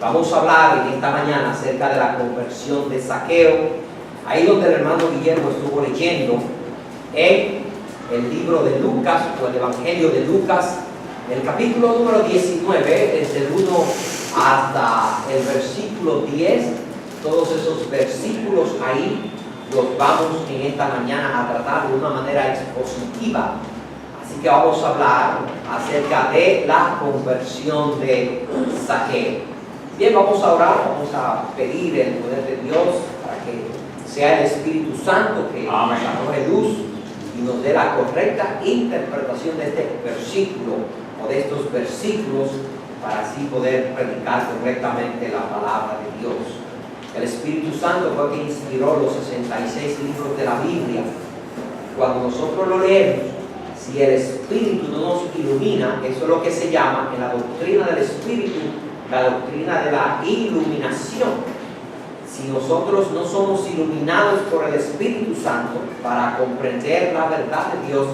vamos a hablar en esta mañana acerca de la conversión de Zaqueo, ahí donde el hermano Guillermo estuvo leyendo en el libro de Lucas, o el Evangelio de Lucas, el capítulo número 19, desde el 1 hasta el versículo 10, todos esos versículos ahí los vamos en esta mañana a tratar de una manera expositiva. Así que vamos a hablar acerca de la conversión de Zaqueo. Bien, vamos a orar, vamos a pedir el poder de Dios para que sea el Espíritu Santo que nos arroje luz y nos dé la correcta interpretación de este versículo o de estos versículos para así poder predicar correctamente la palabra de Dios. El Espíritu Santo fue quien inspiró los 66 libros de la Biblia. Cuando nosotros lo leemos, si el Espíritu no nos ilumina, eso es lo que se llama en la doctrina del Espíritu, la doctrina de la iluminación. Si nosotros no somos iluminados por el Espíritu Santo para comprender la verdad de Dios,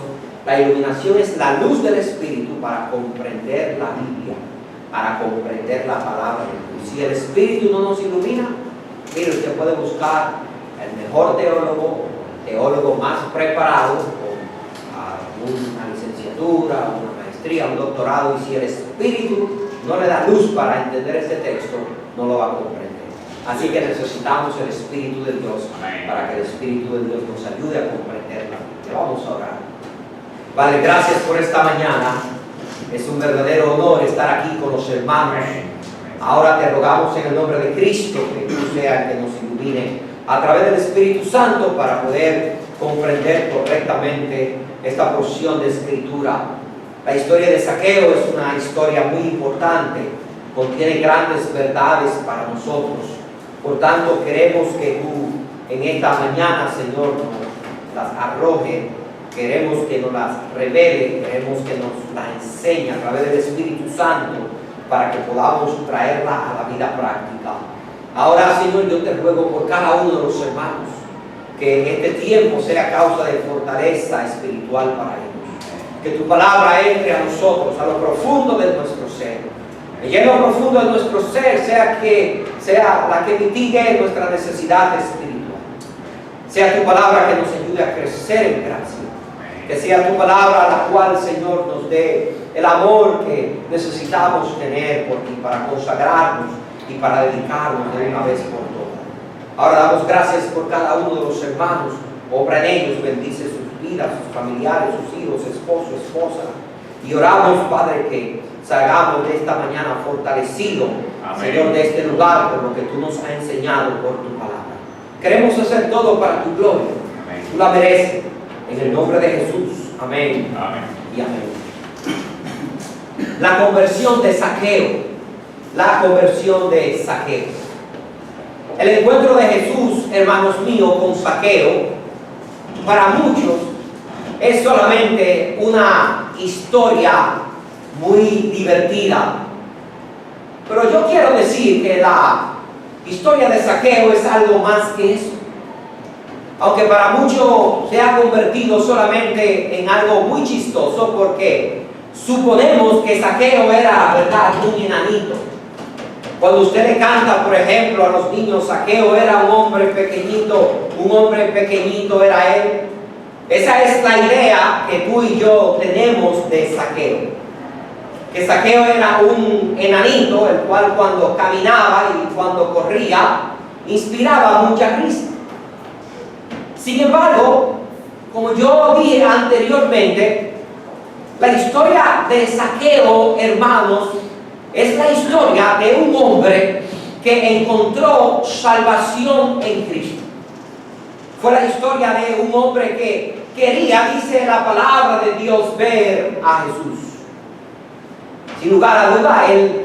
la iluminación es la luz del Espíritu para comprender la Biblia, para comprender la palabra de Dios. Si el Espíritu no nos ilumina, mire, usted puede buscar el mejor teólogo más preparado, con una licenciatura, una maestría, un doctorado, y si el Espíritu no le da luz para entender este texto, no lo va a comprender. Así que necesitamos el Espíritu de Dios para que el Espíritu de Dios nos ayude a comprenderla. Le vamos a orar. Padre, gracias por esta mañana. Es un verdadero honor estar aquí con los hermanos. Ahora te rogamos en el nombre de Cristo que tú seas el que nos ilumine a través del Espíritu Santo para poder comprender correctamente esta porción de Escritura. La historia de Zaqueo es una historia muy importante, contiene grandes verdades para nosotros. Por tanto, queremos que tú en esta mañana, Señor, nos las arroje, queremos que nos las revele, queremos que nos las enseñe a través del Espíritu Santo para que podamos traerla a la vida práctica. Ahora, Señor, yo te ruego por cada uno de los hermanos que este tiempo sea causa de fortaleza espiritual para ellos. Que tu palabra entre a nosotros, a lo profundo de nuestro ser. Y en lo profundo de nuestro ser sea la que mitigue nuestra necesidad espiritual. Sea tu palabra que nos ayude a crecer en gracia. Que sea tu palabra la cual, Señor, nos dé el amor que necesitamos tener por ti para consagrarnos y para dedicarnos de una vez por todas. Ahora damos gracias por cada uno de los hermanos. Obra en ellos, bendice sus vidas, sus familiares, sus hijos, esposo, esposa. Y oramos, Padre, que salgamos de esta mañana fortalecidos, Señor, de este lugar por lo que tú nos has enseñado por tu palabra. Queremos hacer todo para tu gloria. Amén. Tú la mereces. En el nombre de Jesús. Amén. Amén. Y amén. La conversión de Zaqueo. La conversión de Zaqueo. El encuentro de Jesús, hermanos míos, con Zaqueo, para muchos es solamente una historia muy divertida. Pero yo quiero decir que la historia de Zaqueo es algo más que eso. Aunque para muchos se ha convertido solamente en algo muy chistoso, porque suponemos que Zaqueo era, ¿verdad?, un enanito. Cuando usted le canta, por ejemplo, a los niños, Zaqueo era un hombre pequeñito era él. Esa es la idea que tú y yo tenemos de Zaqueo. Que Zaqueo era un enanito, el cual cuando caminaba y cuando corría, inspiraba mucha risa. Sin embargo, como yo dije anteriormente, la historia de Zaqueo, hermanos, es la historia de un hombre que encontró salvación en Cristo. Fue la historia de un hombre que quería, dice la palabra de Dios, ver a Jesús. Sin lugar a duda, él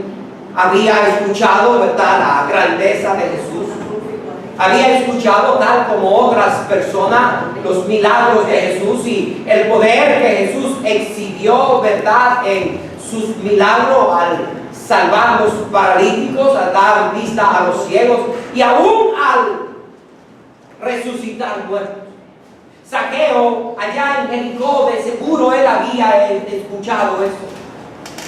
había escuchado, ¿verdad?, la grandeza de Jesús. Había escuchado, tal como otras personas, los milagros de Jesús y el poder que Jesús exhibió, ¿verdad?, en sus milagros al salvar a los paralíticos, al dar vista a los ciegos y aún al resucitar muertos. Zaqueo, allá en Jericó, de seguro él había escuchado eso.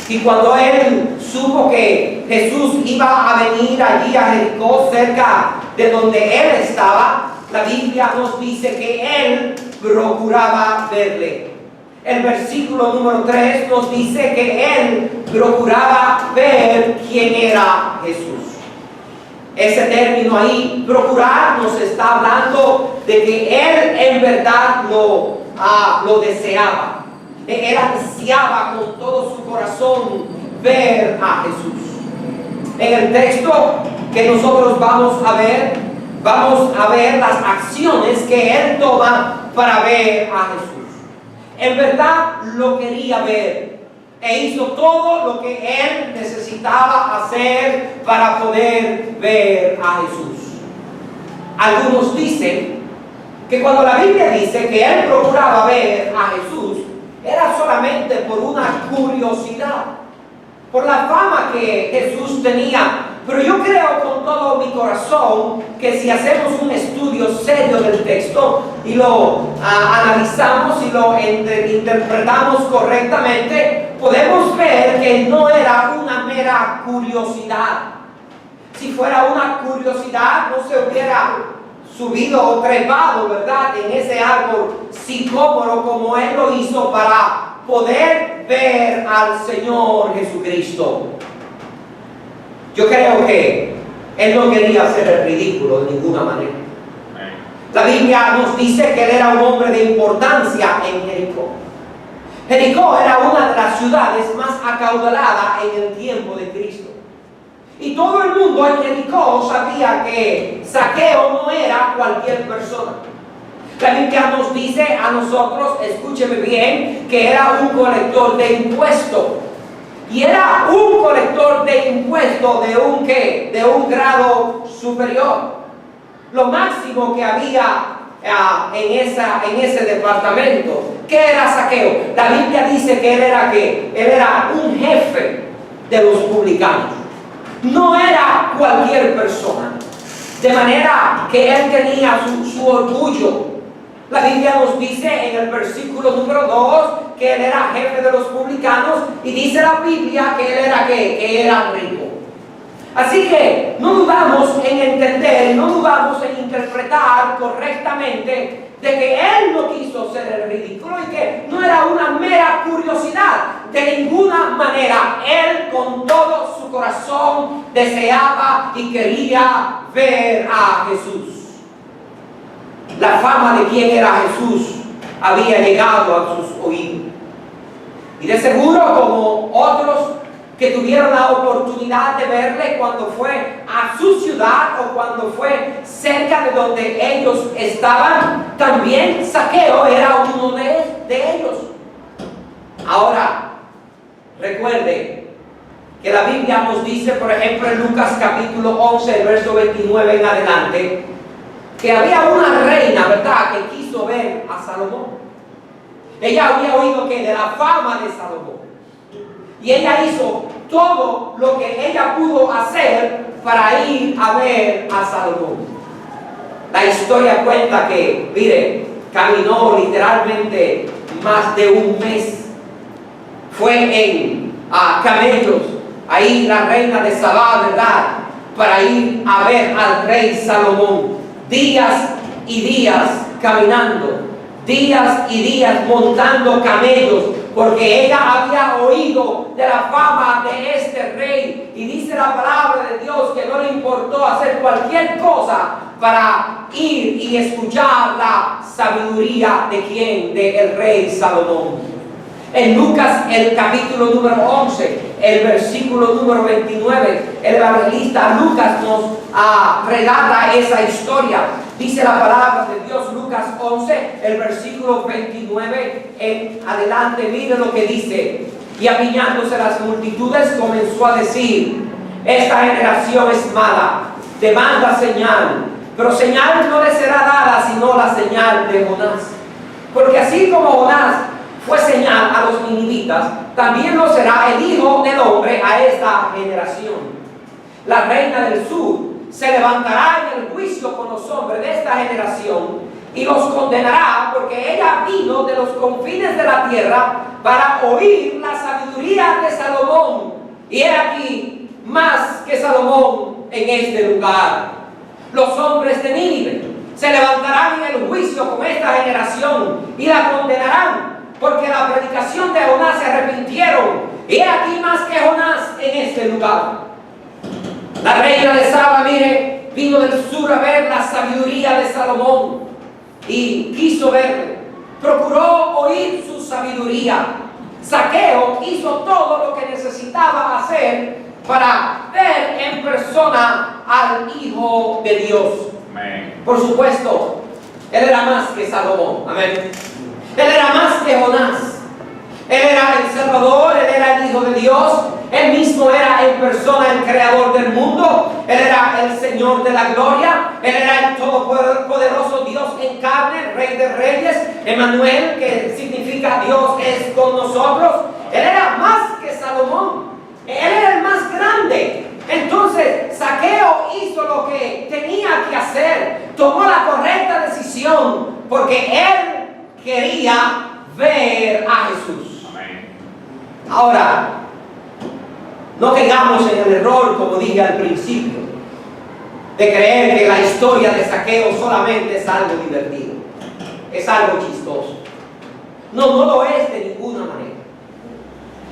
Y cuando él supo que Jesús iba a venir allí a Jericó, cerca de donde él estaba, la Biblia nos dice que él procuraba verle. El versículo número 3 nos dice que él procuraba ver quién era Jesús. Ese término ahí, procurar, nos está hablando de que él en verdad lo deseaba. Él ansiaba con todo su corazón ver a Jesús. En el texto que nosotros vamos a ver las acciones que él toma para ver a Jesús. En verdad lo quería ver e hizo todo lo que él necesitaba hacer para poder ver a Jesús. Algunos dicen que cuando la Biblia dice que él procuraba ver a Jesús, era solamente por una curiosidad, por la fama que Jesús tenía. Pero yo creo con todo mi corazón que si hacemos un estudio serio del texto y lo analizamos y lo interpretamos correctamente, podemos ver que no era una mera curiosidad. Si fuera una curiosidad, no se hubiera subido o trepado, ¿verdad?, en ese árbol sicómoro como él lo hizo para poder ver al Señor Jesucristo. Yo creo que él no quería hacer el ridículo de ninguna manera. La Biblia nos dice que él era un hombre de importancia en Jericó. Jericó era una de las ciudades más acaudaladas en el tiempo de Cristo. Y todo el mundo en Jericó sabía que Zaqueo no era cualquier persona. La Biblia nos dice a nosotros, escúcheme bien, que era un colector de impuestos. Y era un colector de impuestos de un grado superior. Lo máximo que había en ese departamento. ¿Qué era Zaqueo? La Biblia dice que él era un jefe de los publicanos. No era cualquier persona. De manera que él tenía su orgullo. La Biblia nos dice en el versículo número 2 que él era jefe de los publicanos, y dice la Biblia que él era que era rico. Así que no dudamos en entender, no dudamos en interpretar correctamente de que él no quiso ser el ridículo y que no era una mera curiosidad. De ninguna manera, él con todo su corazón deseaba y quería ver a Jesús. La fama de quién era Jesús había llegado a sus oídos. Y de seguro, como otros que tuvieron la oportunidad de verle cuando fue a su ciudad o cuando fue cerca de donde ellos estaban, también Zaqueo era uno de ellos. Ahora, recuerde que la Biblia nos dice, por ejemplo, en Lucas capítulo 11, el verso 29 en adelante, que había una reina, ¿verdad?, que quiso ver a Salomón. Ella había oído que de la fama de Salomón. Y ella hizo todo lo que ella pudo hacer para ir a ver a Salomón. La historia cuenta que, mire, caminó literalmente más de un mes. Fue en camellos, ahí la reina de Sabá, ¿verdad?, para ir a ver al rey Salomón. Días y días caminando, días y días montando camellos, porque ella había oído de la fama de este rey. Y dice la palabra de Dios que no le importó hacer cualquier cosa para ir y escuchar la sabiduría de quién, del rey Salomón. En Lucas, el capítulo número 11, el versículo número 29, el evangelista Lucas nos relata esa historia. Dice la palabra de Dios, Lucas 11, el versículo 29 en adelante. Mire lo que dice: y apiñándose las multitudes comenzó a decir: esta generación es mala, demanda señal, pero señal no le será dada sino la señal de Jonás. Porque así como Jonás fue señal a los ninivitas, también lo será el Hijo del Hombre a esta generación. La reina del sur se levantará en el juicio con los hombres de esta generación y los condenará, porque ella vino de los confines de la tierra para oír la sabiduría de Salomón. Y he aquí más que Salomón en este lugar. Los hombres de Nínive se levantarán en el juicio con esta generación y la condenarán, porque la predicación de Jonás se arrepintieron. Y he aquí más que Jonás en este lugar. La reina de Saba, mire, vino del sur a ver la sabiduría de Salomón y quiso verle. Procuró oír su sabiduría. Zaqueo hizo todo lo que necesitaba hacer para ver en persona al Hijo de Dios. Amén. Por supuesto, él era más que Salomón. Amén. Él era más que Jonás. Él era el Salvador, él era el Hijo de Dios. Él mismo era en persona el creador del mundo. Él era el Señor de la gloria. Él era el todopoderoso Dios en carne, Rey de Reyes, Emmanuel, que significa Dios es con nosotros. Él era más que Salomón. Él era el más grande. Entonces Zaqueo hizo lo que tenía que hacer. Tomó la correcta decisión porque él quería ver a Jesús. Amén. Ahora, no caigamos en el error, como dije al principio, de creer que la historia de Zaqueo solamente es algo divertido, es algo chistoso. No lo es de ninguna manera.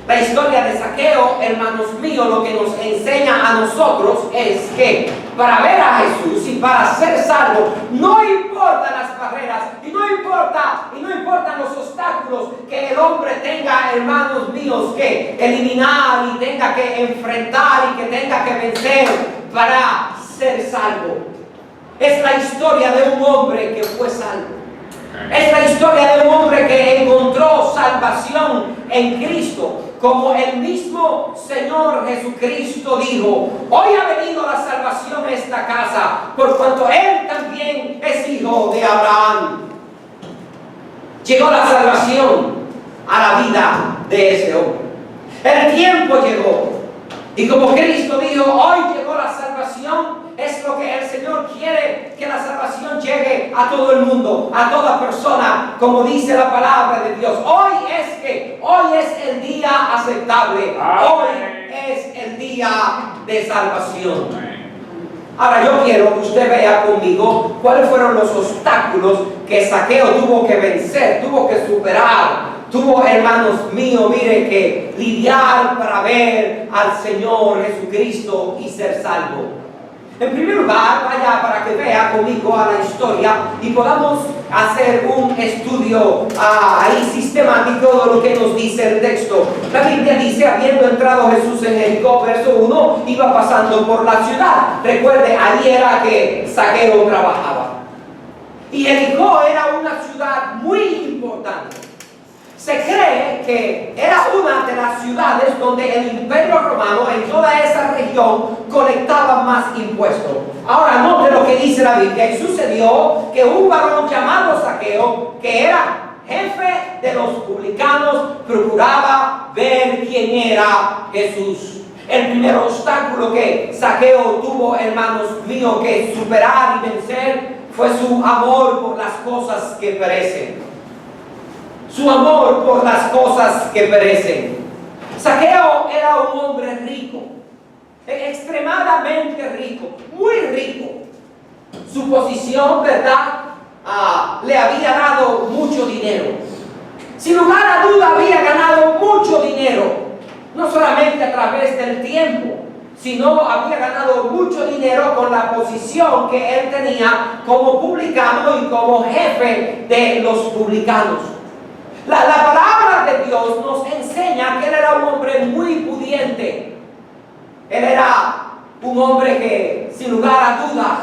La historia de Zaqueo, hermanos míos, lo que nos enseña a nosotros es que para ver a Jesús y para ser salvo, no importan las barreras y no importan los obstáculos que el hombre tenga, hermanos míos, que eliminar y tenga que enfrentar y que tenga que vencer para ser salvo. Es la historia de un hombre que fue salvo. Es la historia de un hombre que encontró salvación en Cristo. Como el mismo Señor Jesucristo dijo: hoy ha venido la salvación a esta casa, por cuanto Él también es hijo de Abraham. Llegó la salvación a la vida de ese hombre. El tiempo llegó. Y como Cristo dijo, hoy llegó la salvación, es lo que el Señor quiere, que la salvación llegue a todo el mundo, a toda persona, como dice la palabra de Dios. Hoy es el día aceptable. Amén. Hoy es el día de salvación. Amén. Ahora yo quiero que usted vea conmigo cuáles fueron los obstáculos que Zaqueo tuvo que vencer, tuvo que superar. Tuvo, hermanos míos, mire, que lidiar para ver al Señor Jesucristo y ser salvo. En primer lugar, vaya para que vea conmigo a la historia y podamos hacer un estudio ahí sistemático de lo que nos dice el texto. La Biblia dice: habiendo entrado Jesús en Jericó, verso 1, iba pasando por la ciudad. Recuerde, allí era que Zaqueo trabajaba. Y Jericó era una ciudad muy importante. Se cree que era una de las ciudades donde el Imperio Romano en toda esa región colectaba más impuestos. Ahora note lo que dice la Biblia. Y sucedió que un varón llamado Zaqueo, que era jefe de los publicanos, procuraba ver quién era Jesús. El primer obstáculo que Zaqueo tuvo, hermanos míos, que superar y vencer fue su amor por las cosas que perecen. Su amor por las cosas que perecen. Zaqueo era un hombre rico, extremadamente rico, muy rico. Su posición, ¿verdad?, le había dado mucho dinero. Sin lugar a duda había ganado mucho dinero, no solamente a través del tiempo, sino había ganado mucho dinero con la posición que él tenía como publicano y como jefe de los publicanos. La palabra de Dios nos enseña que él era un hombre muy pudiente. Él era un hombre que, sin lugar a duda,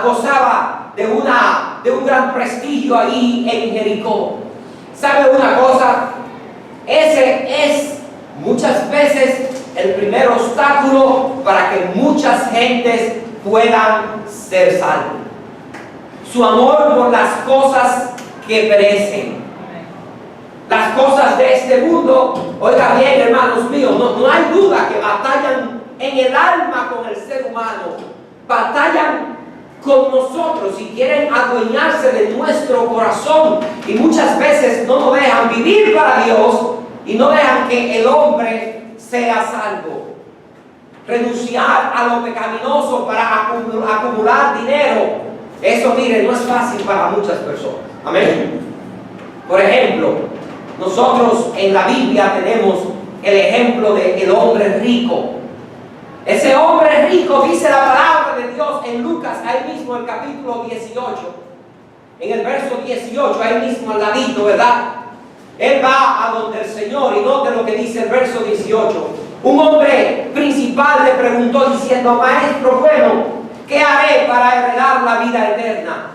gozaba de un gran prestigio ahí en Jericó. ¿Sabe una cosa? Ese es muchas veces el primer obstáculo para que muchas gentes puedan ser salvos. Su amor por las cosas que perecen. Las cosas de este mundo, oiga bien, hermanos míos, no hay duda que batallan en el alma con el ser humano, batallan con nosotros y quieren adueñarse de nuestro corazón, y muchas veces no nos dejan vivir para Dios y no dejan que el hombre sea salvo. Renunciar a lo pecaminoso para acumular dinero, eso, mire, no es fácil para muchas personas. Amén. Por ejemplo, nosotros en la Biblia tenemos el ejemplo del hombre rico. Ese hombre rico, dice la palabra de Dios en Lucas, ahí mismo el capítulo 18, en el verso 18, ahí mismo al ladito, ¿verdad? Él va a donde el Señor, y note lo que dice el verso 18. Un hombre principal le preguntó diciendo: Maestro bueno, ¿qué haré para heredar la vida eterna?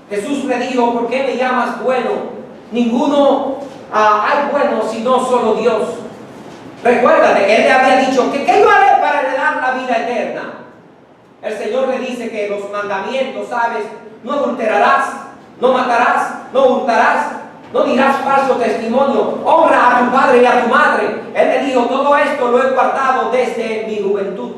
Jesús le dijo: ¿por qué me llamas bueno? Ninguno hay bueno sino solo Dios. Recuérdate, él le había dicho que ¿qué yo haré para heredar la vida eterna? El Señor le dice que los mandamientos, ¿sabes? No adulterarás, no matarás, no hurtarás, no dirás falso testimonio, honra a tu padre y a tu madre. Él le dijo: todo esto lo he guardado desde mi juventud.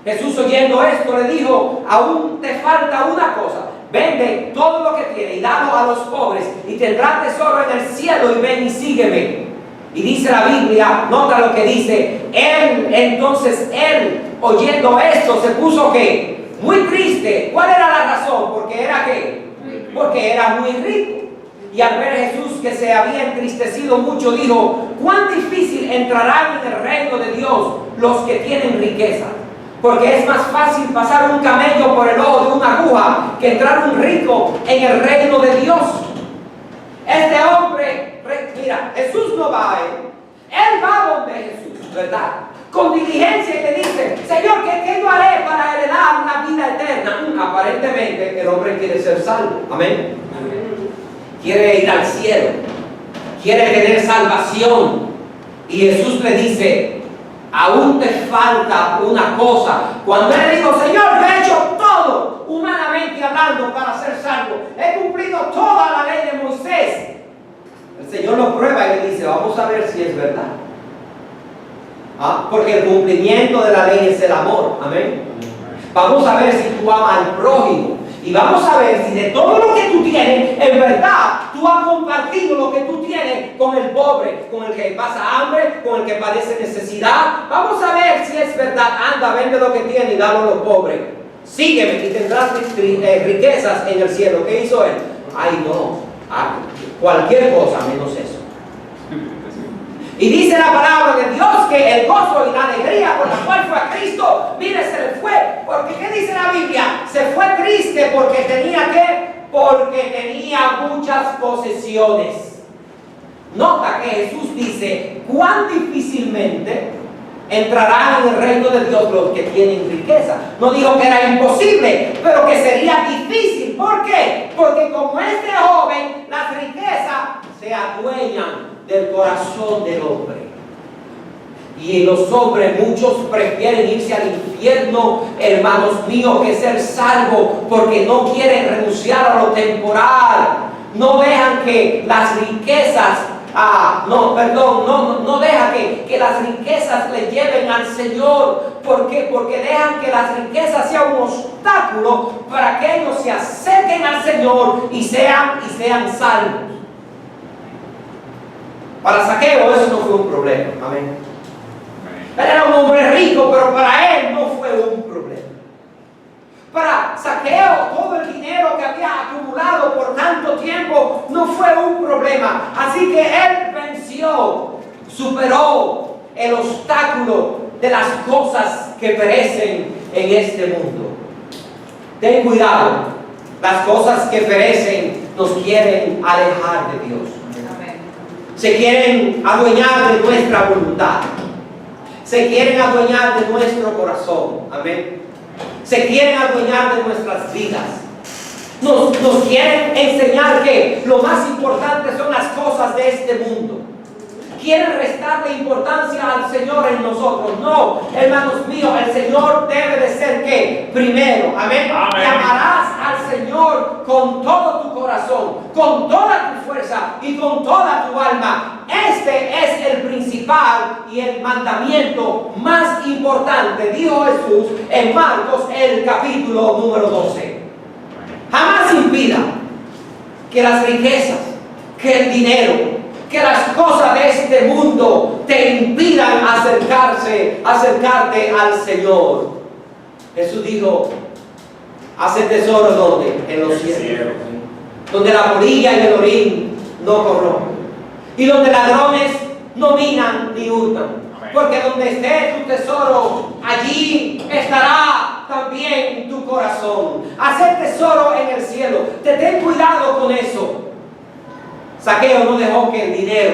Jesús, oyendo esto, le dijo: aún te falta una cosa. Vende todo lo que tienes y dalo a los pobres, y tendrás tesoro en el cielo, y ven y sígueme. Y dice la Biblia, nota lo que dice, entonces él, oyendo esto, se puso ¿qué? Muy triste. ¿Cuál era la razón? Porque era ¿qué? Porque era muy rico. Y al ver a Jesús que se había entristecido mucho, dijo: cuán difícil entrarán en el reino de Dios los que tienen riqueza. Porque es más fácil pasar un camello por el ojo de una aguja que entrar un rico en el reino de Dios. Este hombre, mira, Jesús no va a él va donde Jesús, ¿verdad? Con diligencia, y le dice: Señor, ¿qué yo haré para heredar una vida eterna? Aparentemente el hombre quiere ser salvo. Amén. Quiere ir al cielo, quiere tener salvación. Y Jesús le dice: aún te falta una cosa. Cuando él dijo: Señor, yo he hecho todo, humanamente hablando, para ser salvo, he cumplido toda la ley de Moisés. El Señor lo prueba y le dice: vamos a ver si es verdad. Porque el cumplimiento de la ley es el amor. Amén. Vamos a ver si tú amas al prójimo. Y vamos a ver si de todo lo que tú tienes, en verdad, tú has compartido lo que tú tienes con el pobre, con el que pasa hambre, con el que padece necesidad. Vamos a ver si es verdad. Anda, vende lo que tienes y dalo a los pobres. Sígueme y tendrás riquezas en el cielo. ¿Qué hizo él? Ay, no. Cualquier cosa menos eso. Y dice la palabra de Dios que el gozo y la alegría por la cual fue a Cristo, mire, se le fue. Porque ¿qué dice la Biblia? Se fue triste porque tenía ¿qué? Porque tenía muchas posesiones. Nota que Jesús dice: cuán difícilmente entrarán en el reino de Dios los que tienen riqueza. No dijo que era imposible, pero que sería difícil. ¿Por qué? Porque como este joven, las riquezas se adueñan del corazón del hombre. Y los hombres, muchos prefieren irse al infierno, hermanos míos, que ser salvos, porque no quieren renunciar a lo temporal. No dejan que las riquezas no deja que las riquezas le lleven al Señor. ¿Por qué? Porque dejan que las riquezas sean un obstáculo para que ellos se acerquen al Señor y sean salvos. Para Zaqueo eso no fue un problema. Amén. Él era un hombre rico, pero para él no fue un problema. Para Zaqueo, todo el dinero que había acumulado por tanto tiempo no fue un problema. Así que él venció, superó el obstáculo de las cosas que perecen en este mundo. Ten cuidado, las cosas que perecen nos quieren alejar de Dios. Se quieren adueñar de nuestra voluntad. Se quieren adueñar de nuestro corazón. Amén. Se quieren adueñar de nuestras vidas. Nos quieren enseñar que lo más importante son las cosas de este mundo. Quieren restarle importancia al Señor en nosotros. No, hermanos míos, el Señor debe de ser ¿qué? Primero. Amén. Y amarás al Señor con todo tu corazón, con toda tu fuerza y con toda tu alma. Este es el principal principal y el mandamiento más importante, dijo Jesús en Marcos, el capítulo número 12. Jamás impida que las riquezas, que el dinero, que las cosas de este mundo te impidan acercarte al Señor. Jesús dijo, hace tesoro ¿dónde? En los cielos, donde la polilla y el orín no corrompen, y donde ladrones no minan ni hurtan. Porque donde esté tu tesoro, allí estará también tu corazón. Hacer tesoro en el cielo. Ten cuidado con eso. Zaqueo no dejó que el dinero,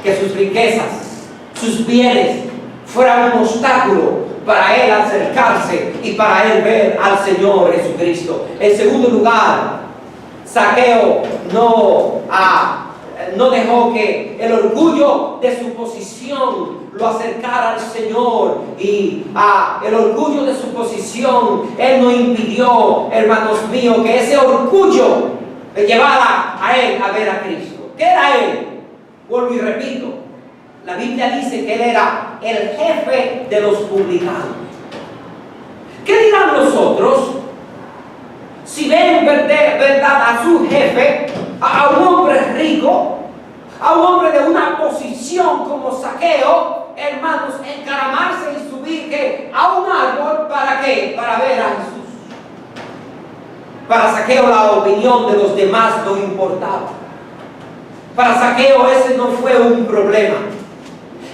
que sus riquezas, sus bienes fueran un obstáculo para él acercarse y para él ver al Señor Jesucristo. En segundo lugar, Zaqueo no dejó que el orgullo de su posición lo acercara al Señor, y el orgullo de su posición, él no impidió, hermanos míos, que ese orgullo le llevara a él a ver a Cristo. ¿Qué era él? Vuelvo y repito, la Biblia dice que él era el jefe de los publicanos. ¿Qué dirán los otros si ven verdad a su jefe, a un hombre rico, a un hombre de una posición como Zaqueo, hermanos, encaramarse y subir a un árbol? ¿Para qué? Para ver a Jesús. Para Zaqueo la opinión de los demás no importaba. Para Zaqueo ese no fue un problema.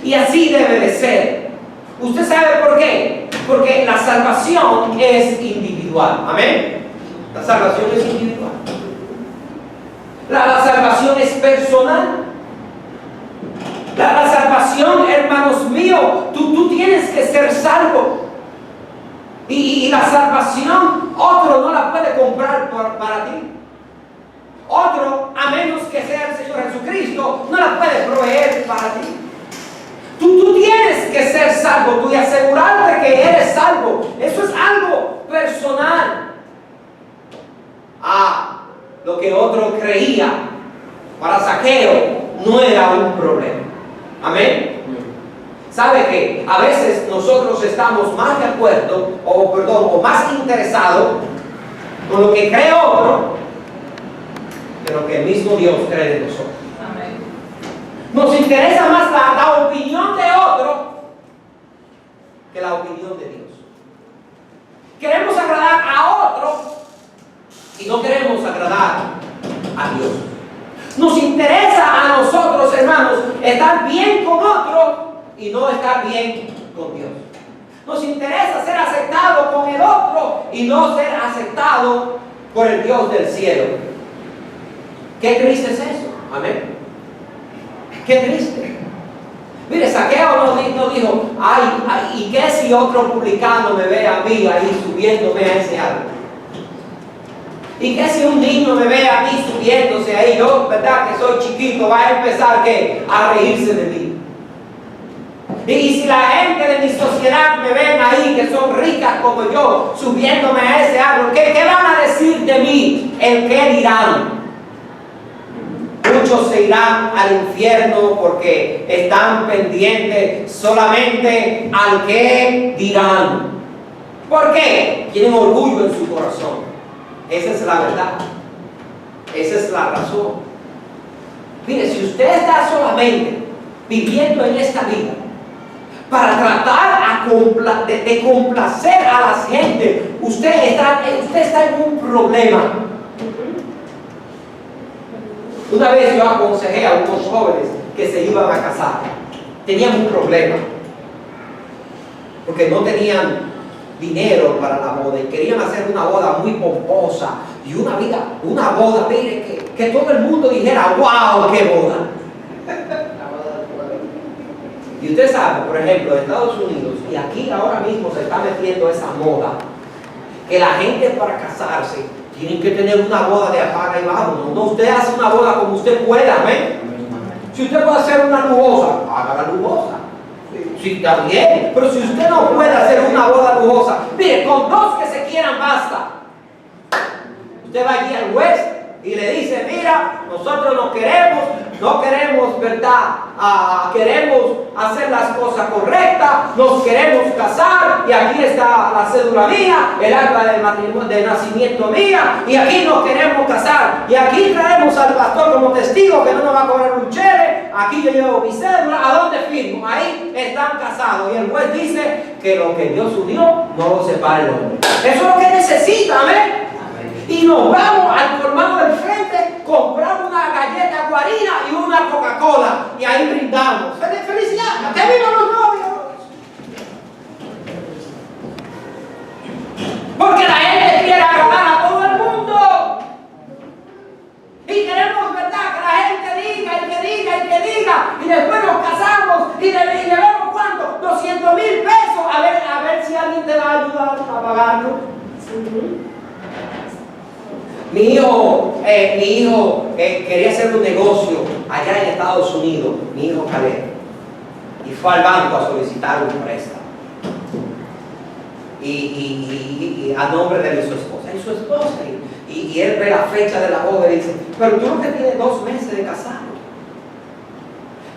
Y así debe de ser. ¿Usted sabe por qué? Porque la salvación es individual. Amén. La salvación es individual. La salvación es personal. La salvación, hermanos míos, tú tienes que ser salvo. Y la salvación otro no la puede comprar para ti. Otro, a menos que sea el Señor Jesucristo, no la puede proveer para ti. Tú tienes que ser salvo, tú, y asegurarte que eres salvo. Eso es algo personal. Lo que otro creía para Zaqueo no era un problema. Amén. ¿Sabe que a veces nosotros estamos más de acuerdo, o más interesados con lo que cree otro de lo que el mismo Dios cree de nosotros? Amén. Nos interesa más la opinión de otro que la opinión de Dios. Queremos agradar a otro y no queremos agradar a Dios. Nos interesa a nosotros, hermanos, estar bien con otro y no estar bien con Dios. Nos interesa ser aceptado con el otro y no ser aceptado por el Dios del cielo. Qué triste es eso. Amén. Qué triste. Mire, Zaqueo no dijo, ay, ¿y qué si otro publicano me ve a mí ahí subiéndome a ese árbol? ¿Y qué si un niño me ve a mí subiéndose ahí? Yo, ¿verdad? Que soy chiquito, va a empezar a reírse de mí. Y si la gente de mi sociedad me ven ahí, que son ricas como yo, subiéndome a ese árbol, ¿qué van a decir de mí? ¿El qué dirán? Muchos se irán al infierno porque están pendientes solamente al qué dirán. ¿Por qué? Tienen orgullo en su corazón. Esa es la verdad. Esa es la razón. Mire, si usted está solamente viviendo en esta vida para tratar de complacer a la gente, usted está en un problema. Una vez yo aconsejé a unos jóvenes que se iban a casar. Tenían un problema porque no tenían dinero para la boda y querían hacer una boda muy pomposa y una boda, mire, que todo el mundo dijera, wow, qué boda. Y usted sabe, por ejemplo, en Estados Unidos y aquí ahora mismo se está metiendo esa moda que la gente para casarse tienen que tener una boda de apaga y vámonos. No, usted hace una boda como usted pueda, ¿ven? Si usted puede hacer una lujosa, haga la lujosa. Sí, está bien, pero si usted no puede hacer una boda lujosa, mire, con dos que se quieran basta. Usted va allí al juez y le dice, mira, nosotros nos queremos, no queremos, ¿verdad? Queremos hacer las cosas correctas, nos queremos casar, y aquí está la cédula mía, el acta de matrimonio, de nacimiento mía, y aquí nos queremos casar, y aquí traemos al pastor como testigo que no nos va a cobrar un chere, aquí yo llevo mi cédula, ¿a dónde firmo? Ahí están casados, y el juez dice que lo que Dios unió no lo separa el hombre. Eso es lo que necesita, amén. Y nos vamos al colmado del frente, compramos una galleta guarina y una Coca-Cola, y ahí brindamos. ¡Felicidad! ¡Que vivan los novios! Porque la gente quiere agradar a todo el mundo. Y queremos, ¿verdad?, que la gente diga y que diga y que diga. Y después nos casamos y debemos ¿cuánto? 200,000 pesos. A ver si alguien te va a ayudar a pagarlo. Mi hijo quería hacer un negocio allá en Estados Unidos, mi hijo Caleb, y fue al banco a solicitar un préstamo. Y a nombre de su esposa. Y su esposa, y él ve la fecha de la boda y dice, pero tú no te tienes 2 meses de casado.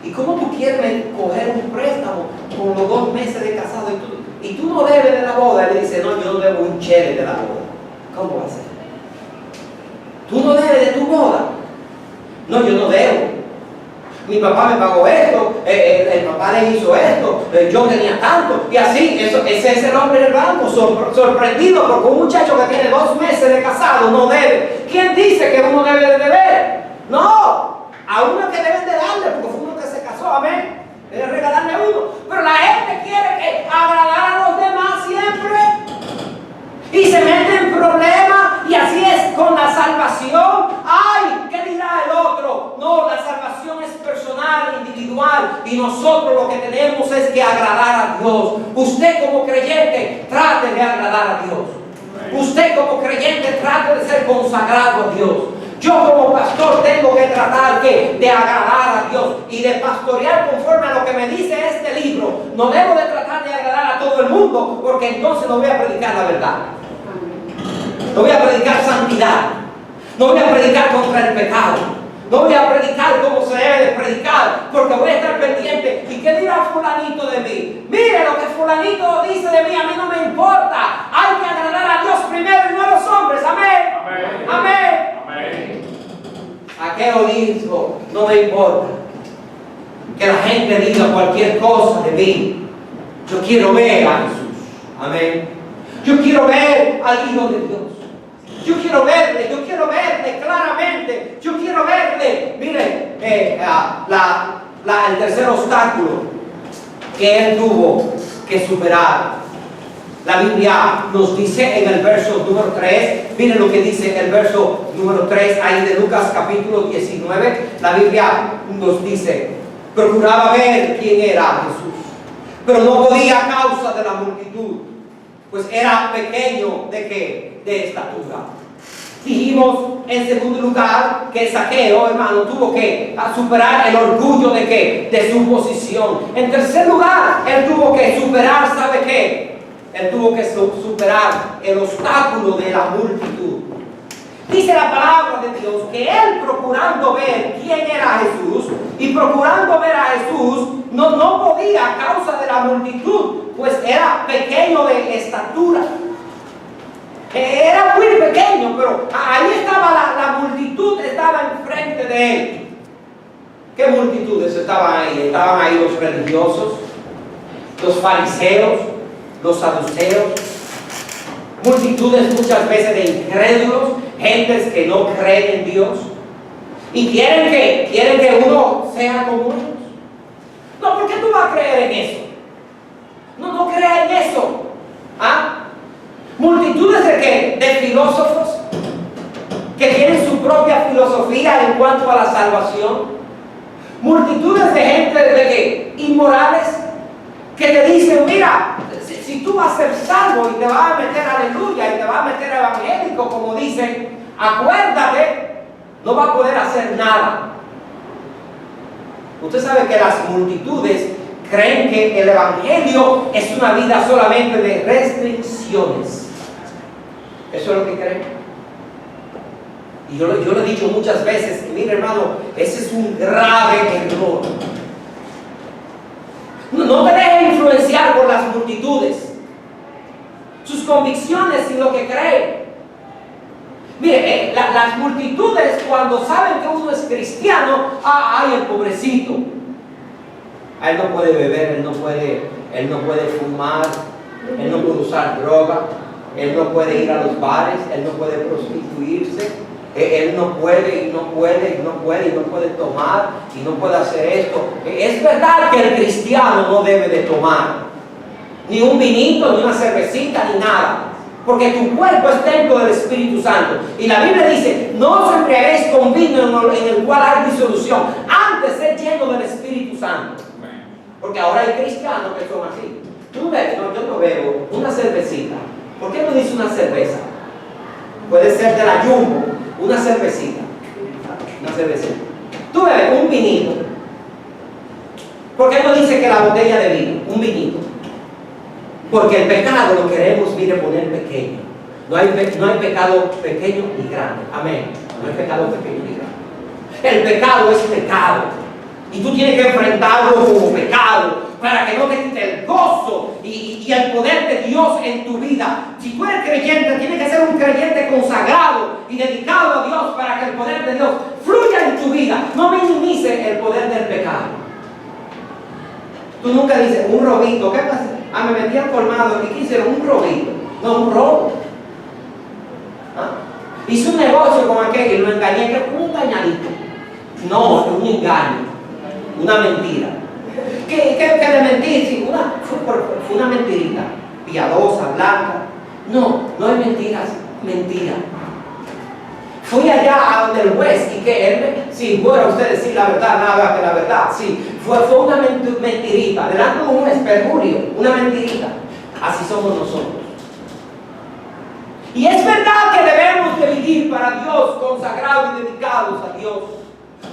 ¿Y cómo tú quieres coger un préstamo con los 2 meses de casado? Y tú no debes de la boda. Él le dice, no, yo no debo un chere de la boda. ¿Cómo va a ser? ¿Tú no debes de tu boda? No, yo no debo. Mi papá me pagó esto, el papá le hizo esto, yo tenía tanto. Y así, ese es el hombre del banco, sorprendido porque un muchacho que tiene 2 meses de casado no debe. ¿Quién dice que uno debe de deber? No, a uno que deben de darle, porque fue uno que se casó, amén. Debe regalarle a uno. Pero la gente quiere agradar a los demás siempre. Y se mete en problemas, y así es con la salvación. ¡Ay! ¿Qué dirá el otro? No, la salvación es personal, individual, y nosotros lo que tenemos es que agradar a Dios. Usted como creyente trate de agradar a Dios. Usted como creyente trate de ser consagrado a Dios. Yo como pastor tengo que tratar de agradar a Dios y de pastorear conforme a lo que me dice este libro. No debo de tratar de agradar a todo el mundo, porque entonces no voy a predicar la verdad. No voy a predicar santidad. No voy a predicar contra el pecado. No voy a predicar como se debe de predicar, porque voy a estar pendiente. ¿Y qué dirá fulanito de mí? Mire lo que fulanito dice de mí, a mí no me importa. Hay que agradar a Dios primero y no a los hombres. Amén. Amén. Amén. Amén. Aquello dijo, no me importa que la gente diga cualquier cosa de mí. Yo quiero ver a Jesús. Amén. Yo quiero ver al Hijo de Dios. Yo quiero verle claramente. Yo quiero verle. Mire, el tercer obstáculo que él tuvo que superar. La Biblia nos dice en el verso número 3, miren lo que dice el verso número 3 ahí de Lucas capítulo 19. La Biblia nos dice, procuraba ver quién era Jesús, pero no podía a causa de la multitud, pues era pequeño de estatura. Dijimos en segundo lugar que Zaqueo, hermano, tuvo que superar el orgullo de su posición. En tercer lugar, él tuvo que superar, ¿sabe qué? Él tuvo que superar el obstáculo de la multitud. Dice la palabra de Dios que él, procurando ver quién era Jesús y procurando ver a Jesús, no podía a causa de la multitud, pues era pequeño de estatura. Era muy pequeño, pero ahí estaba la multitud, estaba enfrente de él. ¿Qué multitudes estaban ahí? Estaban ahí los religiosos, los fariseos, los saduceos, multitudes muchas veces de incrédulos, gentes que no creen en Dios y quieren que uno sea como ellos. No, ¿por qué tú vas a creer en eso? No creas en eso. ¿Ah? Multitudes de ¿qué? De filósofos que tienen su propia filosofía en cuanto a la salvación. Multitudes de gente de ¿qué? Inmorales que te dicen, mira, si tú vas a ser salvo y te vas a meter aleluya y te vas a meter evangélico, como dicen, acuérdate, no vas a poder hacer nada. Usted sabe que las multitudes creen que el evangelio es una vida solamente de restricciones. Eso es lo que creen. Y yo lo he dicho muchas veces, y mire hermano, ese es un grave error. No te dejes influenciar por las multitudes, sus convicciones y lo que cree. Mire, las multitudes cuando saben que uno es cristiano, ay, el pobrecito. Él no puede beber, él no puede fumar, él no puede usar droga, él no puede ir a los bares, él no puede prostituirse, él no puede tomar y no puede hacer esto. Es verdad que el cristiano no debe de tomar ni un vinito, ni una cervecita, ni nada, porque tu cuerpo es templo del Espíritu Santo. Y la Biblia dice, no os embriaguéis con vino en el cual hay disolución, antes sed lleno del Espíritu Santo. Porque ahora hay cristianos que son así. Tú ves, no, yo no bebo una cervecita. ¿Por qué no dice una cerveza? Puede ser de la Jumbo, una cervecita. Una cervecita. Tú bebes un vinito. ¿Por qué no dice que la botella de vino? Un vinito. Porque el pecado lo queremos, mire, poner pequeño. No hay pecado pequeño ni grande. Amén. No hay pecado pequeño ni grande. El pecado es pecado. Y tú tienes que enfrentarlo como pecado para que no te quite el gozo y el poder de Dios en tu vida. Si tú eres creyente, tienes que ser un creyente consagrado y dedicado a Dios para que el poder de Dios fluya en tu vida. No minimices el poder del pecado. Tú nunca dices, un robito, ¿qué pasa? Me metí al colmado y quisieron un robito. No, un robo. Hice un negocio con aquel y lo engañé, que fue un engañadito. No, es un engaño. Una mentira. ¿Qué de mentir? Sí, fue una mentirita. Piadosa, blanca. No hay mentiras. Mentira. Fui allá a donde el juez y que él sí, bueno, usted decir la verdad, nada que la verdad. Sí, fue una mentirita. Delante de un esperjurio, una mentirita. Así somos nosotros. Y es verdad que debemos de vivir para Dios, consagrados y dedicados a Dios.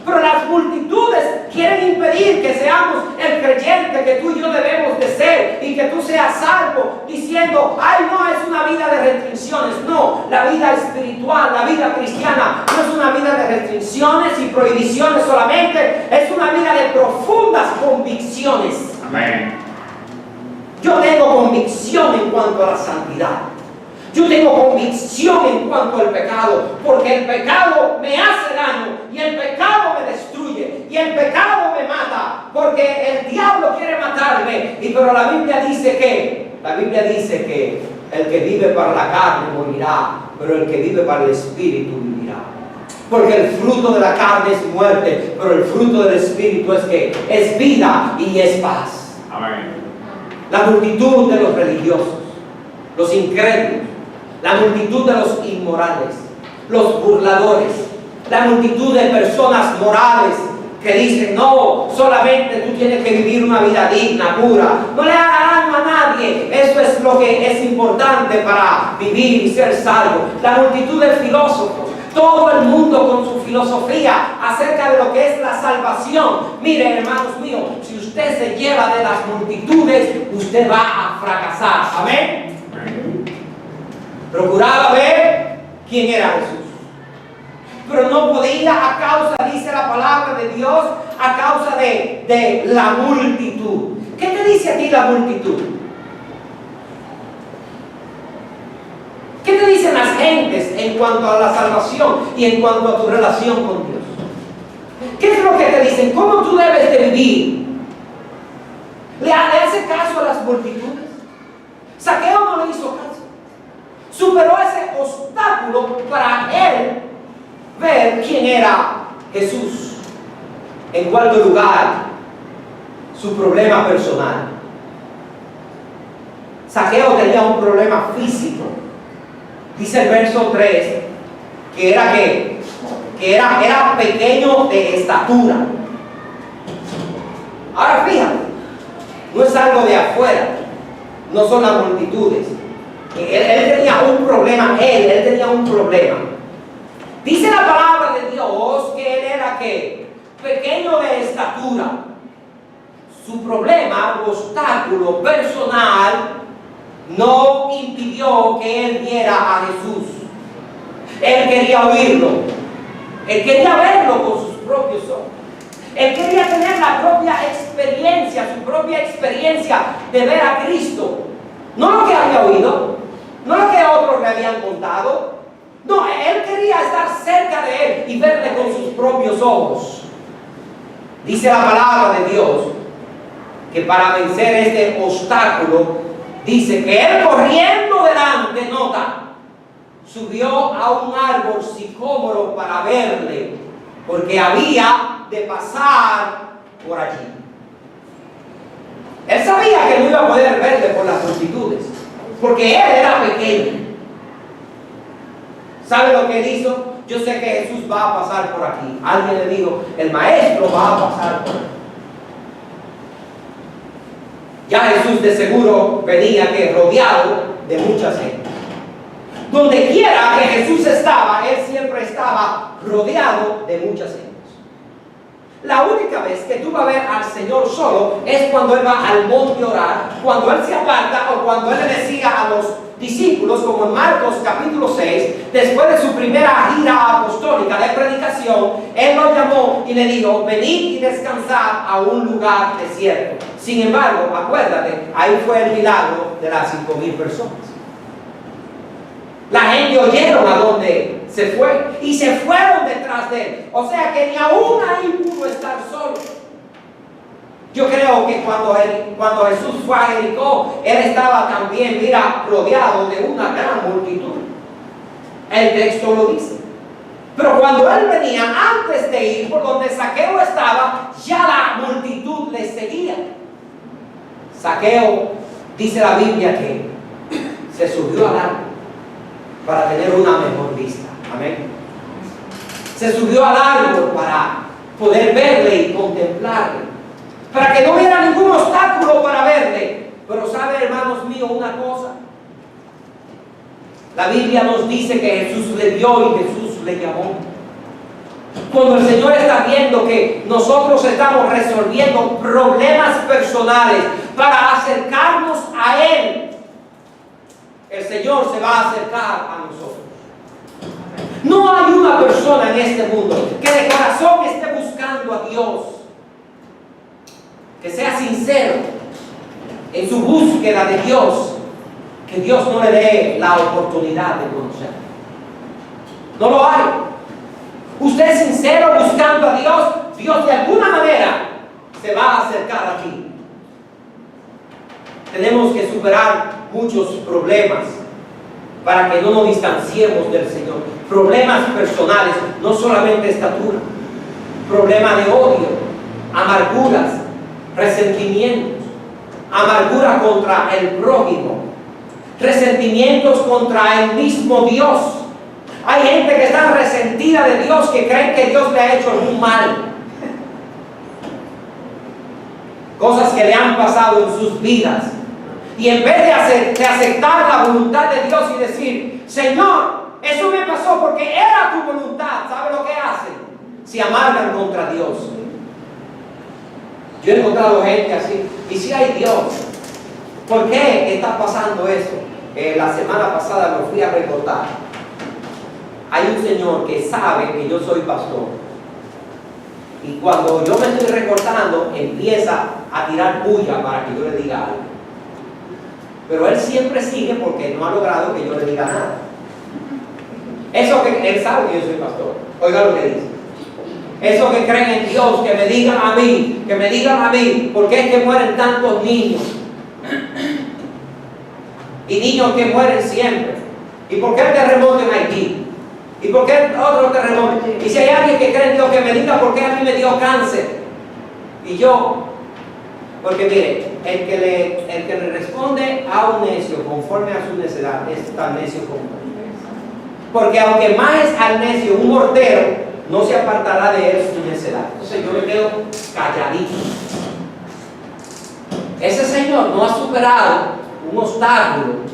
Pero las multitudes quieren impedir que seamos el creyente que tú y yo debemos de ser y que tú seas salvo, diciendo, ay, no, es una vida de restricciones. No, la vida espiritual, la vida cristiana no es una vida de restricciones y prohibiciones solamente, es una vida de profundas convicciones. Amén. Yo tengo convicción en cuanto a la santidad. Yo tengo convicción en cuanto al pecado, porque el pecado me hace daño y el pecado me destruye y el pecado me mata, porque el diablo quiere matarme. Pero la Biblia dice que el que vive para la carne morirá, pero el que vive para el Espíritu vivirá. Porque el fruto de la carne es muerte, pero el fruto del Espíritu es vida y es paz. Amén. La multitud de los religiosos, los incrédulos, la multitud de los inmorales, los burladores, la multitud de personas morales que dicen, no, solamente tú tienes que vivir una vida digna, pura, no le hagas daño a nadie, eso es lo que es importante para vivir y ser salvo. La multitud de filósofos, todo el mundo con su filosofía acerca de lo que es la salvación. Miren, hermanos míos, si usted se lleva de las multitudes, usted va a fracasar. Amén. Procuraba ver quién era Jesús, pero no podía a causa, dice la palabra de Dios, a causa de la multitud. ¿Qué te dice a ti la multitud? ¿Qué te dicen las gentes en cuanto a la salvación y en cuanto a tu relación con Dios? ¿Qué es lo que te dicen? ¿Cómo tú debes de vivir? ¿Le hace caso a las multitudes? Zaqueo no le hizo caso. Superó ese obstáculo para él ver quién era Jesús, en cuarto lugar, su problema personal. Zaqueo tenía un problema físico. Dice el verso 3 que era pequeño de estatura. Ahora fíjate, no es algo de afuera, no son las multitudes. Él tenía un problema, él tenía un problema. Dice la palabra de Dios que él era ¿qué? Pequeño de estatura. Su problema, obstáculo personal, no impidió que él viera a Jesús. Él quería oírlo, Él quería verlo con sus propios ojos. Él quería tener la propia experiencia, su propia experiencia de ver a Cristo. No lo que había oído, no lo que otros le habían contado. No, él quería estar cerca de él y verle con sus propios ojos. Dice la palabra de Dios que para vencer este obstáculo, dice que él corriendo delante, nota, subió a un árbol sicómoro para verle, porque había de pasar por allí. Él sabía que no iba a poder verle por las multitudes, porque él era pequeño. ¿Sabe lo que él hizo? Yo sé que Jesús va a pasar por aquí. Alguien le dijo, el maestro va a pasar por aquí. Ya Jesús de seguro venía rodeado de mucha gente. Donde quiera que Jesús estaba, él siempre estaba rodeado de muchas gentes. La única vez que tú vas a ver al Señor solo es cuando Él va al monte a orar, cuando Él se aparta o cuando Él le decía a los discípulos, como en Marcos capítulo 6, después de su primera gira apostólica de predicación, Él los llamó y le dijo, venid y descansad a un lugar desierto. Sin embargo, acuérdate, ahí fue el milagro de las 5,000 personas. La gente oyeron a dónde se fue y se fueron detrás de él. O sea que ni aún ahí pudo estar solo. Yo creo que cuando Jesús fue a Jericó, él estaba también, mira, rodeado de una gran multitud. El texto lo dice. Pero cuando él venía, antes de ir por donde Zaqueo estaba, ya la multitud le seguía. Zaqueo, dice la Biblia, que se subió al árbol para tener una mejor vista. Amén. Se subió al árbol para poder verle y contemplarle, para que no hubiera ningún obstáculo para verle. Pero sabe, hermanos míos, una cosa, la Biblia nos dice que Jesús le vio y Jesús le llamó. Cuando el Señor está viendo que nosotros estamos resolviendo problemas personales para acercarnos a Él, el Señor se va a acercar a nosotros. No hay una persona en este mundo que de corazón esté buscando a Dios, que sea sincero en su búsqueda de Dios, que Dios no le dé la oportunidad de conocer. No lo hay. Usted es sincero buscando a Dios, Dios de alguna manera se va a acercar aquí. Tenemos que superar muchos problemas para que no nos distanciemos del Señor. Problemas personales, no solamente estatura, problemas de odio, amarguras, resentimientos, amargura contra el prójimo, resentimientos contra el mismo Dios. Hay gente que está resentida de Dios, que creen que Dios le ha hecho algún mal, cosas que le han pasado en sus vidas. Y en vez de aceptar la voluntad de Dios y decir, Señor, eso me pasó porque era tu voluntad, ¿sabe lo que hacen? Se amargan contra Dios. Yo he encontrado gente así. Y si hay Dios, ¿por qué está pasando eso? La semana pasada me fui a recordar. Hay un señor que sabe que yo soy pastor. Y cuando yo me estoy recortando, empieza a tirar bulla para que yo le diga algo. Pero él siempre sigue porque no ha logrado que yo le diga nada. Eso que él sabe que yo soy pastor. Oiga lo que dice. Eso que creen en Dios, que me digan a mí, ¿por qué es que mueren tantos niños? Y niños que mueren siempre. ¿Y por qué el terremoto en Haití? ¿Y por qué otro terremoto? Y si hay alguien que cree en Dios, que me diga por qué a mí me dio cáncer. Y yo, porque mire, el que le responde a un necio conforme a su necedad es tan necio como él. Porque aunque más es al necio un mortero, no se apartará de él su necedad. Entonces yo me quedo calladito. Ese señor no ha superado un obstáculo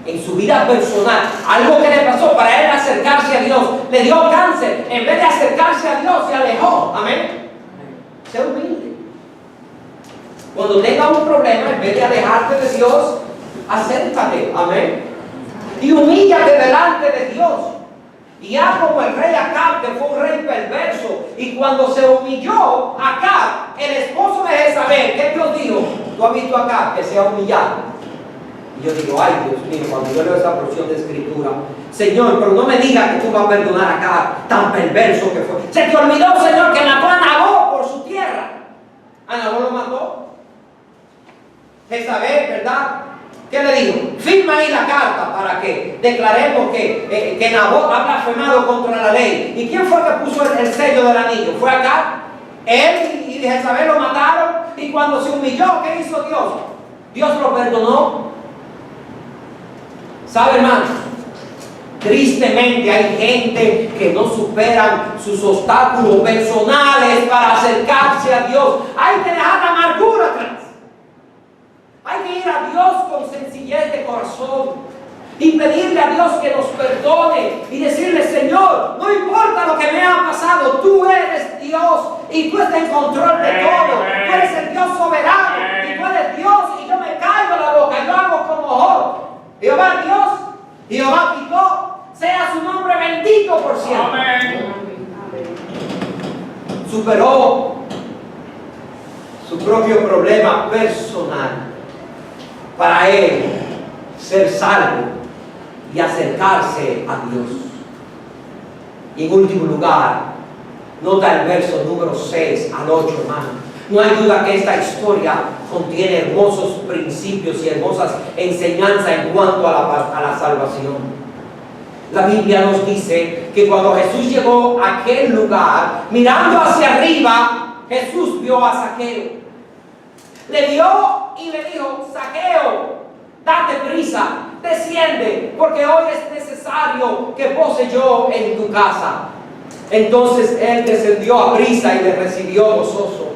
en su vida personal, algo que le pasó para él acercarse a Dios. Le dio cáncer, en vez de acercarse a Dios se alejó. Amén. Sé humilde. Cuando tenga un problema, en vez de alejarte de Dios, acércate. Amén. Y humíllate delante de Dios. Y ya como el rey Acab, que fue un rey perverso, y cuando se humilló Acab, el esposo de Jezabel, ¿qué Dios dijo? ¿Tú has visto a Acab que se ha humillado? Y yo digo, ay Dios mío, cuando yo leo esa porción de escritura, Señor, pero no me digas que tú vas a perdonar a Acab, tan perverso que fue. Se te olvidó, Señor, que mató a Nabot por su tierra. A Nabot lo mató Jezabel, ¿verdad? ¿Qué le dijo? Firma ahí la carta para que declaremos que Nabot ha blasfemado contra la ley. ¿Y quién fue que puso el sello del anillo? ¿Fue Acab? Él y Jezabel lo mataron. Y cuando se humilló, ¿qué hizo Dios? Dios lo perdonó. ¿Sabe, hermano? Tristemente hay gente que no superan sus obstáculos personales para acercarse a Dios. Hay que dejar la amargura atrás. Hay que ir a Dios con sencillez de corazón y pedirle a Dios que nos perdone y decirle, Señor, no importa lo que me ha pasado, tú eres Dios y tú estás en control de todo. Tú eres el Dios soberano y tú eres Dios y yo me callo la boca, yo hago como Job. Jehová Dios, Jehová quitó, sea su nombre bendito por siempre. Amén. Superó su propio problema personal para él ser salvo y acercarse a Dios. Y en último lugar, nota el verso número 6 al 8, hermano. No hay duda que esta historia contiene hermosos principios y hermosas enseñanzas en cuanto a la salvación. La Biblia nos dice que cuando Jesús llegó a aquel lugar, mirando hacia arriba, Jesús vio a Zaqueo. Le vio y le dijo, Zaqueo, date prisa, desciende, porque hoy es necesario que pose yo en tu casa. Entonces él descendió a prisa y le recibió gozoso.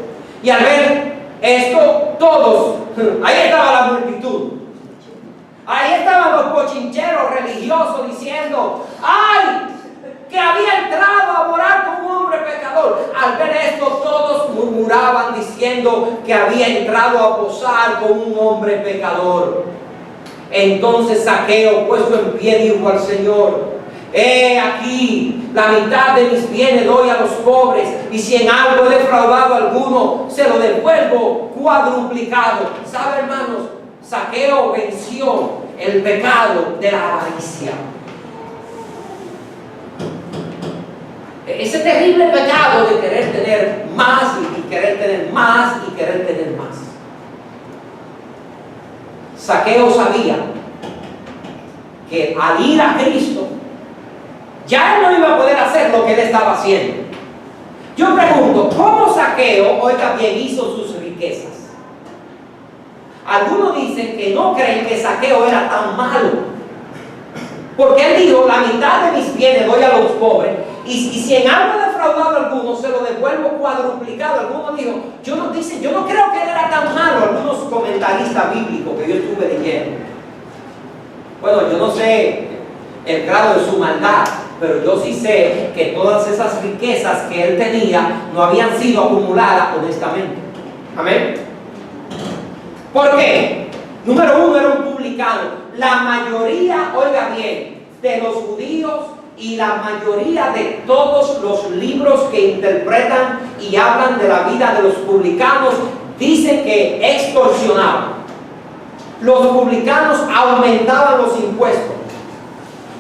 Y al ver esto, todos, ahí estaba la multitud, ahí estaban los bochincheros religiosos diciendo, ¡ay! Que había entrado a morar con un hombre pecador. Al ver esto, todos murmuraban diciendo que había entrado a posar con un hombre pecador. Entonces Zaqueo, puesto en pie, dijo al Señor, he aquí, la mitad de mis bienes doy a los pobres, y si en algo he defraudado a alguno, se lo devuelvo cuadruplicado. ¿Sabe, hermanos? Zaqueo venció el pecado de la avaricia. Ese terrible pecado de querer tener más y querer tener más y querer tener más. Zaqueo sabía que al ir a Cristo, ya él no iba a poder hacer lo que él estaba haciendo. Yo pregunto, ¿cómo Zaqueo, oiga bien, hizo sus riquezas? Algunos dicen que no creen que Zaqueo era tan malo, porque él dijo, la mitad de mis bienes doy a los pobres, y si en algo he defraudado a algunos, se lo devuelvo cuadruplicado. Algunos dijo, yo no creo que él era tan malo. Algunos comentaristas bíblicos que yo estuve leyendo. Bueno, yo no sé el grado de su maldad, pero yo sí sé que todas esas riquezas que él tenía no habían sido acumuladas honestamente. Amén. ¿Por qué? Número uno, era un publicano. La mayoría, oiga bien, de los judíos y la mayoría de todos los libros que interpretan y hablan de la vida de los publicanos dicen que extorsionaban. Los publicanos aumentaban los impuestos.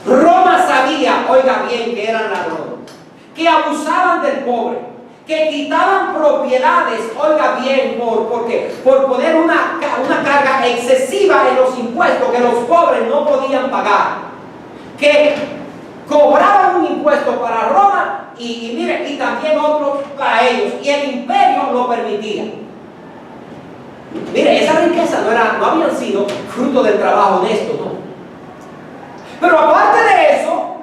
Roma sabía, oiga bien, que eran ladrones, que abusaban del pobre, que quitaban propiedades, oiga bien, por poner una carga excesiva en los impuestos que los pobres no podían pagar, que cobraban un impuesto para Roma y también otros para ellos, y el imperio lo permitía. Mire, esa riqueza no habían sido fruto del trabajo honesto, no. Pero aparte de eso,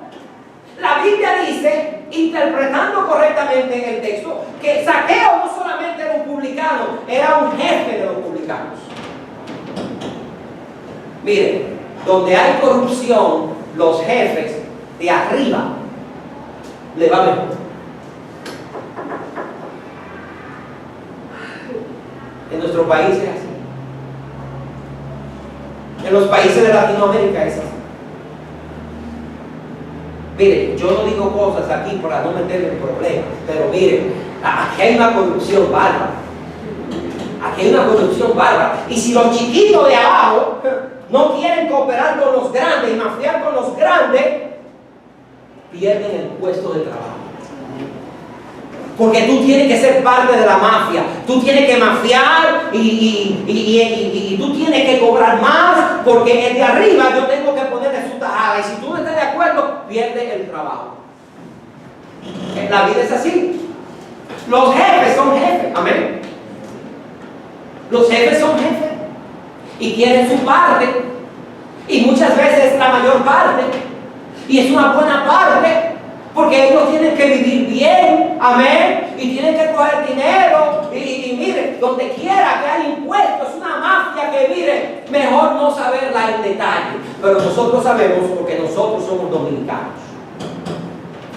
la Biblia dice, interpretando correctamente el texto, que Zaqueo no solamente era un publicano, era un jefe de los publicanos. Mire, donde hay corrupción, los jefes de arriba le va mejor. En nuestro país es así. En los países de Latinoamérica es así. Mire, yo no digo cosas aquí para no meterme en problemas, pero mire, aquí hay una corrupción bárbara. Aquí hay una corrupción bárbara. Y si los chiquitos de abajo no quieren cooperar con los grandes y mafiar con los grandes, pierden el puesto de trabajo. Porque tú tienes que ser parte de la mafia. Tú tienes que mafiar y tú tienes que cobrar más, porque el de arriba yo tengo que ponerle su tajada. Y si tú no estás de acuerdo, pierdes el trabajo. La vida es así. Los jefes son jefes. Amén. Los jefes son jefes. Y quieren su parte. Y muchas veces la mayor parte. Y es una buena parte. Porque ellos tienen que vivir bien, amén, y tienen que coger dinero, y mire, donde quiera que haya impuestos, es una mafia que mire, mejor no saberla en detalle, pero nosotros sabemos porque nosotros somos dominicanos.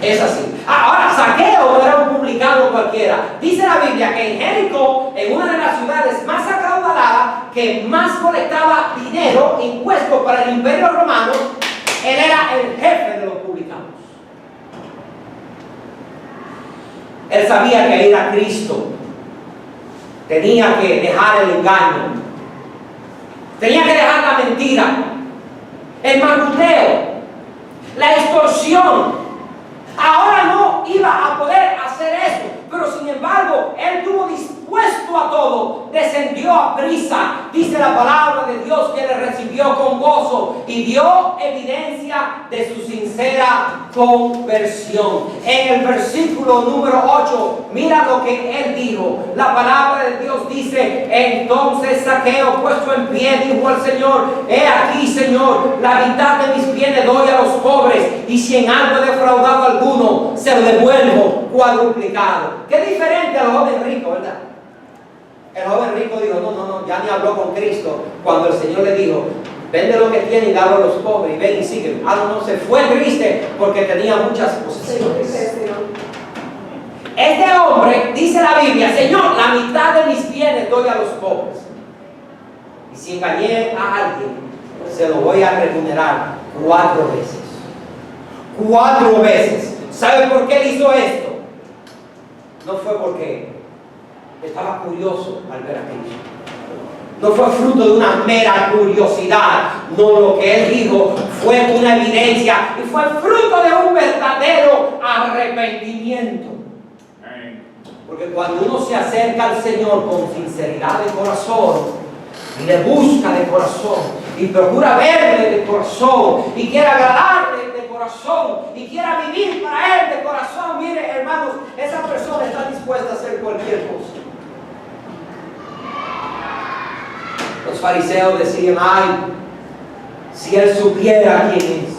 Es así. Ahora, Zaqueo no era un publicano cualquiera. Dice la Biblia que en Jericó, en una de las ciudades más acaudaladas, que más colectaba dinero, impuestos para el Imperio Romano, él era el jefe de los publicanos. Él sabía que ir a Cristo tenía que dejar el engaño, tenía que dejar la mentira, el maguteo, la extorsión. Ahora no iba a poder hacer eso, pero sin embargo, él estuvo dispuesto a todo, descendió a prisa. Dice la palabra de Dios que le recibió con gozo y dio evidencia de su sincera conversión. En el versículo número 8, mira lo que él dijo. La palabra de Dios dice: entonces Zaqueo, puesto en pie, dijo al Señor: he aquí, Señor, la mitad de mis bienes doy a los pobres, y si en algo he defraudado a alguno, se lo devuelvo cuadruplicado. Qué diferente al joven rico, ¿verdad? El joven rico dijo: no, ya ni habló con Cristo. Cuando el Señor le dijo: vende lo que tiene y dalo a los pobres y ven y sigue. No, se fue triste porque tenía muchas posesiones. Este hombre, dice la Biblia: Señor, la mitad de mis bienes doy a los pobres. Y si engañé a alguien, se lo voy a remunerar 4 veces. 4 veces. ¿Sabe por qué él hizo esto? No fue porque estaba curioso al ver a Cristo. No fue fruto de una mera curiosidad. No, lo que él dijo fue una evidencia y fue fruto de un verdadero arrepentimiento. Porque cuando uno se acerca al Señor con sinceridad de corazón y le busca de corazón y procura verle de corazón y quiere agradarle de corazón y quiera vivir para Él de corazón, mire, hermanos, esa persona está dispuesta a hacer cualquier cosa. Los fariseos decían: ay, si él supiera quién es.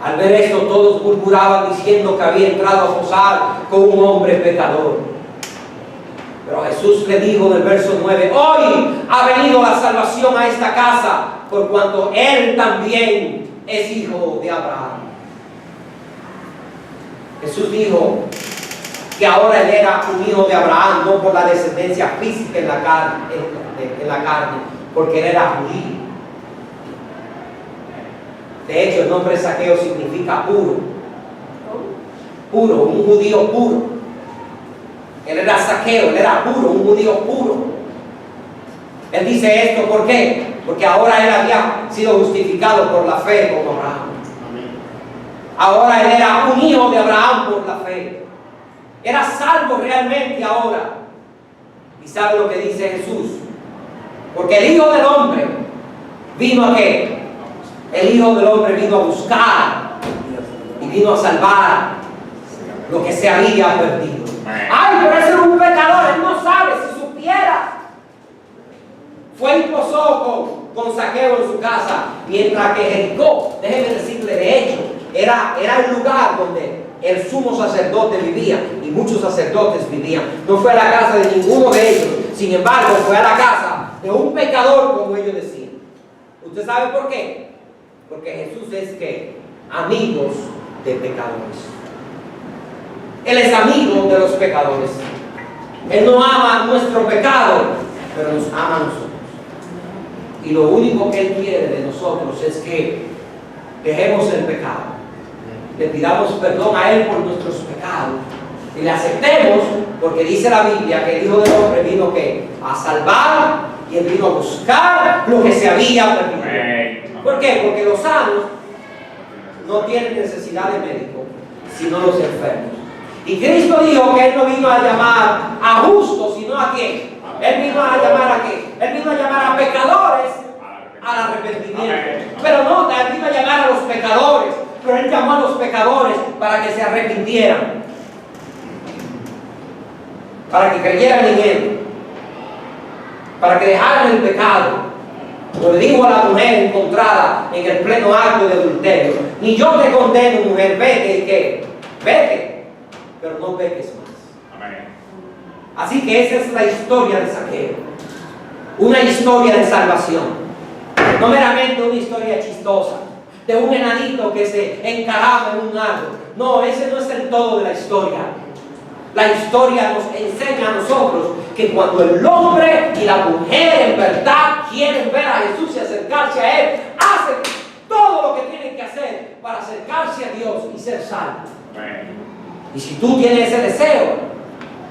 Al ver esto, todos murmuraban diciendo que había entrado a posar con un hombre pecador. Pero Jesús le dijo en el verso 9: hoy ha venido la salvación a esta casa, por cuanto él también es hijo de Abraham. Jesús dijo que ahora él era un hijo de Abraham, no por la descendencia física en la carne, porque él era judío. De hecho, el nombre Zaqueo significa puro. Puro, un judío puro. Él era Zaqueo, él era puro, un judío puro. Él dice esto, ¿por qué? Porque ahora él había sido justificado por la fe como Abraham. Ahora él era un hijo de Abraham por la fe. Era salvo realmente ahora. ¿Y sabe lo que dice Jesús? Porque el Hijo del Hombre vino a ¿qué? El Hijo del Hombre vino a buscar y vino a salvar lo que se había perdido. Ay, pero ese era un pecador, él no sabe, si supiera. Fue y posó con Zaqueo en su casa, mientras que Jericó, déjeme decirle, de hecho, era el lugar donde el sumo sacerdote vivía y muchos sacerdotes vivían. No fue a la casa de ninguno de ellos, sin embargo, fue a la casa de un pecador, como ellos decían. ¿Usted sabe por qué? Porque Jesús es que amigos de pecadores. Él es amigo de los pecadores. Él no ama nuestro pecado, pero nos ama a nosotros. Y lo único que Él quiere de nosotros es que dejemos el pecado le pidamos perdón a Él por nuestros pecados y le aceptemos, porque dice la Biblia que el Hijo del Hombre vino ¿qué? A salvar, y Él vino a buscar lo que se había perdido. ¿Por qué? Porque los sanos no tienen necesidad de médico, sino los enfermos. Y Cristo dijo que Él no vino a llamar a justos, sino a quién. Él vino a llamar a qué. Él vino a llamar a pecadores al arrepentimiento. Pero no, Él vino a llamar a los pecadores. Pero Él llamó a los pecadores para que se arrepintieran, para que creyeran en Él, para que dejaran el pecado. Yo le digo a la mujer encontrada en el pleno acto de adulterio: ni yo te condeno, mujer, vete. ¿Y qué? Vete, pero no peques más. Amén. Así que esa es la historia de Zaqueo, una historia de salvación, no meramente una historia chistosa de un enanito que se encaraba en un árbol. No, ese no es el todo de la historia. La historia nos enseña a nosotros que cuando el hombre y la mujer en verdad quieren ver a Jesús y acercarse a Él, hacen todo lo que tienen que hacer para acercarse a Dios y ser salvos. Y si tú tienes ese deseo,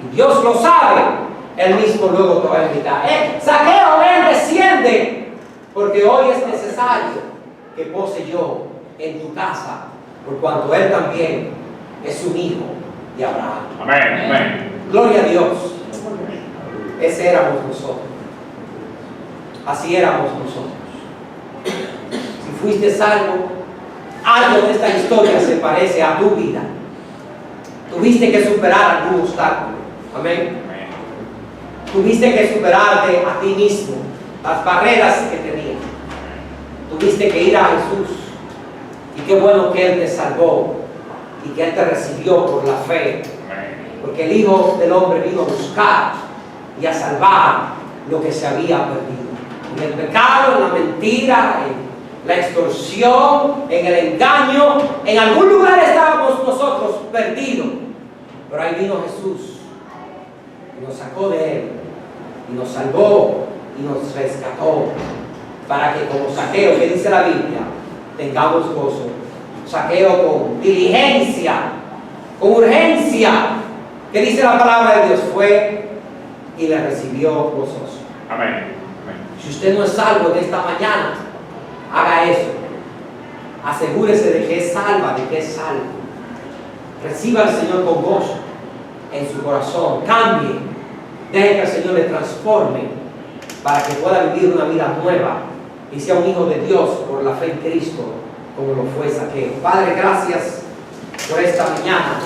y Dios lo sabe, Él mismo luego te va a invitar. Zaqueo, ven, desciende, porque hoy es necesario que pose yo en tu casa, por cuanto Él también es un hijo de Abraham. Amén. Amén. Gloria a Dios. Ese éramos nosotros. Así éramos nosotros. Si fuiste salvo, algo de esta historia se parece a tu vida. Tuviste que superar algún obstáculo. Amén. Tuviste que superarte a ti mismo, las barreras que tenías. Tuviste que ir a Jesús. Y qué bueno que Él te salvó y que Él te recibió por la fe. Porque el Hijo del Hombre vino a buscar y a salvar lo que se había perdido. En el pecado, en la mentira, en la extorsión, en el engaño, en algún lugar estábamos nosotros perdidos. Pero ahí vino Jesús y nos sacó de Él y nos salvó y nos rescató, para que como Zaqueo, que dice la Biblia, tengamos gozo. Zaqueo con diligencia, con urgencia, que dice la palabra de Dios, fue y le recibió gozoso. Amén. Amén. Si usted no es salvo de esta mañana, haga eso. Asegúrese de que es salva, de que es salvo. Reciba al Señor con gozo en su corazón. Cambie. Deje que el Señor le transforme para que pueda vivir una vida nueva y sea un hijo de Dios por la fe en Cristo, como lo fue Zaqueo. Padre, gracias por esta mañana.